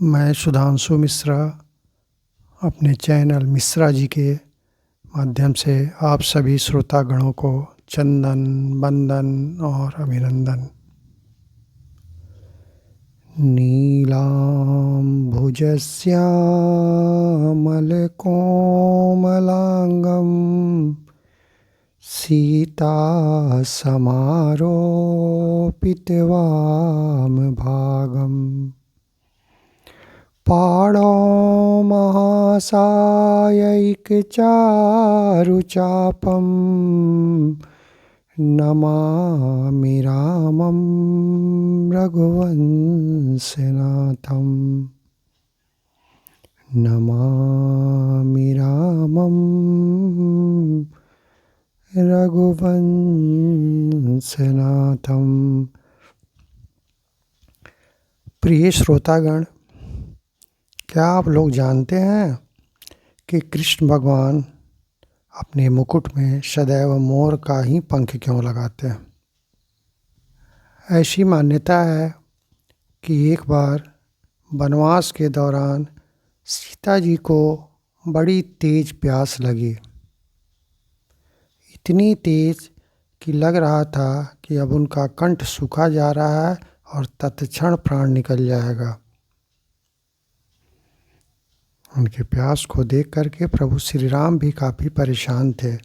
मैं सुधांशु मिश्रा अपने चैनल मिश्रा जी के माध्यम से आप सभी श्रोतागणों को चंदन वंदन और अभिनंदन। नीलाम्भुजश्यामलकोमलाङ्गं सीतासमारोपितवामभागम् पाणौ महासायैकचारुचापं नमामि रामं रघुवंशनाथं। नमामि रामं रघुवंशनाथं। प्रिय श्रोतागण, क्या आप लोग जानते हैं कि कृष्ण भगवान अपने मुकुट में सदैव मोर का ही पंख क्यों लगाते हैं? ऐसी मान्यता है कि एक बार वनवास के दौरान सीता जी को बड़ी तेज प्यास लगी, इतनी तेज कि लग रहा था कि अब उनका कंठ सूखा जा रहा है और तत्क्षण प्राण निकल जाएगा। उनके प्यास को देख करके प्रभु श्री राम भी काफ़ी परेशान थे,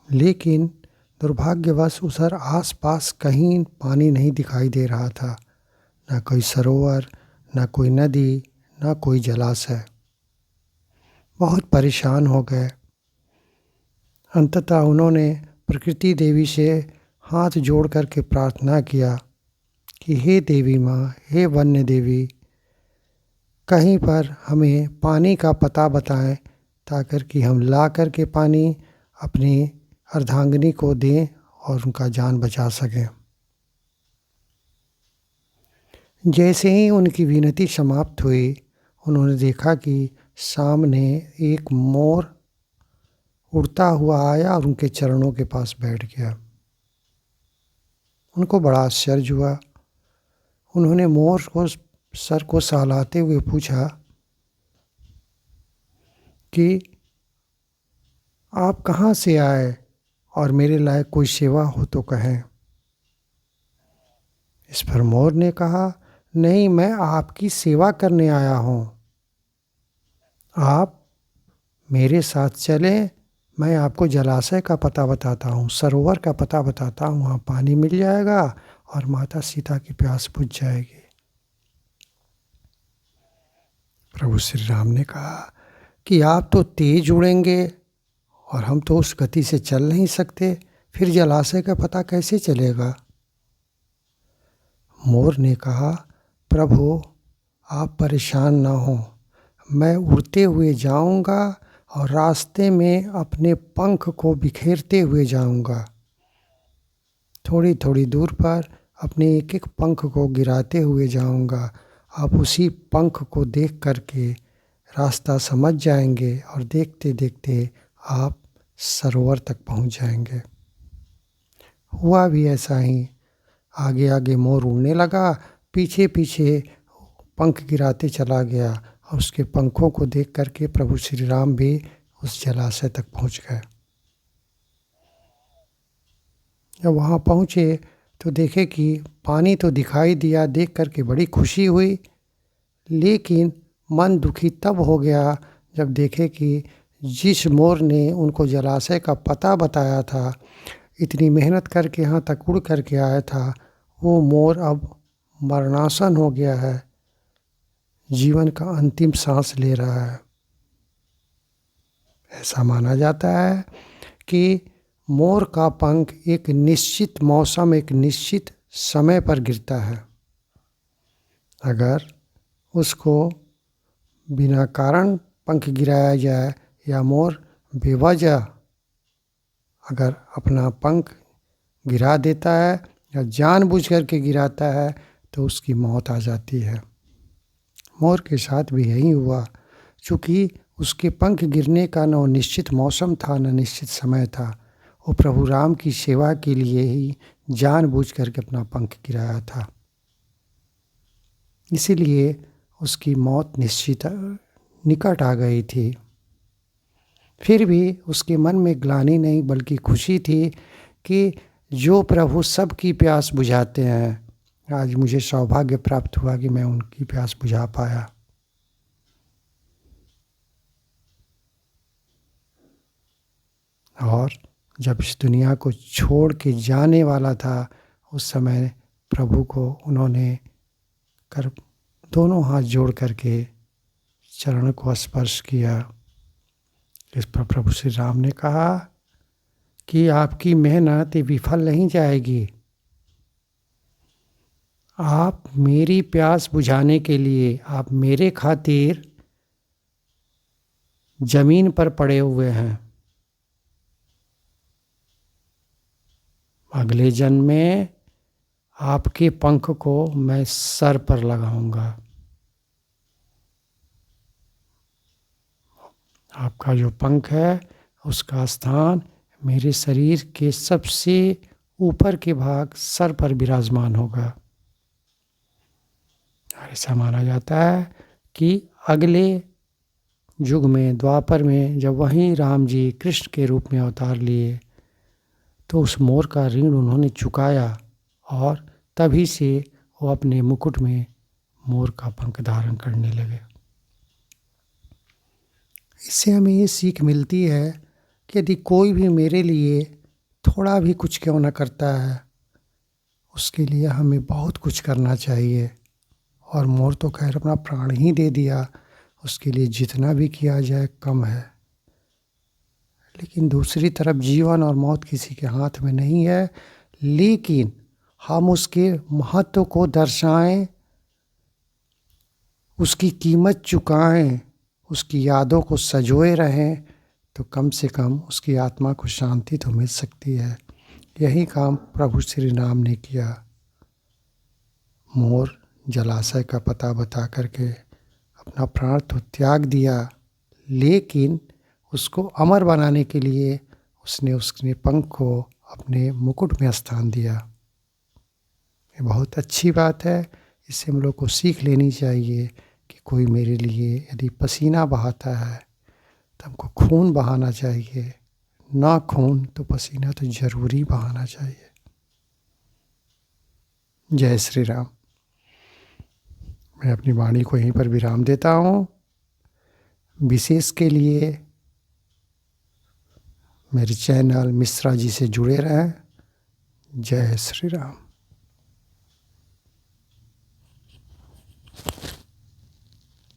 लेकिन दुर्भाग्यवश उधर आसपास कहीं पानी नहीं दिखाई दे रहा था, न कोई सरोवर, न कोई नदी, न कोई जलाशय। बहुत परेशान हो गए। अंततः उन्होंने प्रकृति देवी से हाथ जोड़ करके प्रार्थना किया कि हे देवी माँ, हे वन्य देवी, कहीं पर हमें पानी का पता बताएं ताकि हम ला करके पानी अपनी अर्धांगिनी को दें और उनका जान बचा सकें। जैसे ही उनकी विनती समाप्त हुई, उन्होंने देखा कि सामने एक मोर उड़ता हुआ आया और उनके चरणों के पास बैठ गया। उनको बड़ा आश्चर्य हुआ। उन्होंने मोर को सर को सहलाते हुए पूछा कि आप कहाँ से आए और मेरे लायक कोई सेवा हो तो कहें। इस पर मोर ने कहा, नहीं, मैं आपकी सेवा करने आया हूँ, आप मेरे साथ चलें, मैं आपको जलाशय का पता बताता हूँ, सरोवर का पता बताता हूँ, वहाँ पानी मिल जाएगा और माता सीता की प्यास बुझ जाएगी। प्रभु श्री राम ने कहा कि आप तो तेज उड़ेंगे और हम तो उस गति से चल नहीं सकते, फिर जलाशय का पता कैसे चलेगा? मोर ने कहा, प्रभु आप परेशान ना हो, मैं उड़ते हुए जाऊंगा और रास्ते में अपने पंख को बिखेरते हुए जाऊंगा। थोड़ी थोड़ी दूर पर अपने एक एक पंख को गिराते हुए जाऊंगा। आप उसी पंख को देख करके रास्ता समझ जाएंगे और देखते देखते आप सरोवर तक पहुंच जाएंगे। हुआ भी ऐसा ही। आगे आगे मोर उड़ने लगा, पीछे पीछे पंख गिराते चला गया और उसके पंखों को देख करके प्रभु श्री राम भी उस जलाशय तक पहुंच गए। जब वहाँ पहुँचे तो देखे कि पानी तो दिखाई दिया, देख करके बड़ी खुशी हुई, लेकिन मन दुखी तब हो गया जब देखे कि जिस मोर ने उनको जलाशय का पता बताया था, इतनी मेहनत करके यहाँ तक उड़ करके आया था, वो मोर अब मरणासन हो गया है, जीवन का अंतिम सांस ले रहा है। ऐसा माना जाता है कि मोर का पंख एक निश्चित मौसम, एक निश्चित समय पर गिरता है। अगर उसको बिना कारण पंख गिराया जाए या मोर बेवजह अगर अपना पंख गिरा देता है या जानबूझ करके गिराता है तो उसकी मौत आ जाती है। मोर के साथ भी यही हुआ। चूँकि उसके पंख गिरने का न निश्चित मौसम था, न निश्चित समय था, वो प्रभु राम की सेवा के लिए ही जानबूझ करके अपना पंख गिराया था। इसीलिए उसकी मौत निकट आ गई थी। फिर भी उसके मन में ग्लानि नहीं बल्कि खुशी थी कि जो प्रभु सबकी प्यास बुझाते हैं, आज मुझे सौभाग्य प्राप्त हुआ कि मैं उनकी प्यास बुझा पाया। और जब इस दुनिया को छोड़ के जाने वाला था, उस समय प्रभु को उन्होंने दोनों हाथ जोड़ करके चरण को स्पर्श किया। इस पर प्रभु श्री राम ने कहा कि आपकी मेहनत विफल नहीं जाएगी। आप मेरी प्यास बुझाने के लिए, आप मेरे खातिर जमीन पर पड़े हुए हैं। अगले जन्म में आपके पंख को मैं सर पर लगाऊंगा। आपका जो पंख है उसका स्थान मेरे शरीर के सबसे ऊपर के भाग सर पर विराजमान होगा। ऐसा माना जाता है कि अगले युग में, द्वापर में, जब वहीं राम जी कृष्ण के रूप में अवतार लिए तो उस मोर का ऋण उन्होंने चुकाया और तभी से वो अपने मुकुट में मोर का पंख धारण करने लगे। इससे हमें ये सीख मिलती है कि यदि कोई भी मेरे लिए थोड़ा भी कुछ क्यों न करता है, उसके लिए हमें बहुत कुछ करना चाहिए। और मोर तो खैर अपना प्राण ही दे दिया, उसके लिए जितना भी किया जाए कम है। लेकिन दूसरी तरफ जीवन और मौत किसी के हाथ में नहीं है, लेकिन हम उसके महत्व को दर्शाएं, उसकी कीमत चुकाएं, उसकी यादों को सजोए रहें, तो कम से कम उसकी आत्मा को शांति तो मिल सकती है। यही काम प्रभु श्री राम ने किया। मोर जलाशय का पता बता करके अपना प्राण तो त्याग दिया, लेकिन उसको अमर बनाने के लिए उसने पंख को अपने मुकुट में स्थान दिया। ये बहुत अच्छी बात है। इससे हम लोग को सीख लेनी चाहिए कि कोई मेरे लिए यदि पसीना बहाता है तो हमको खून बहाना चाहिए, ना खून तो पसीना तो जरूरी बहाना चाहिए। जय श्री राम। मैं अपनी वाणी को यहीं पर विराम देता हूँ। विशेष के लिए मेरे चैनल मिश्रा जी से जुड़े रहें। जय श्री राम।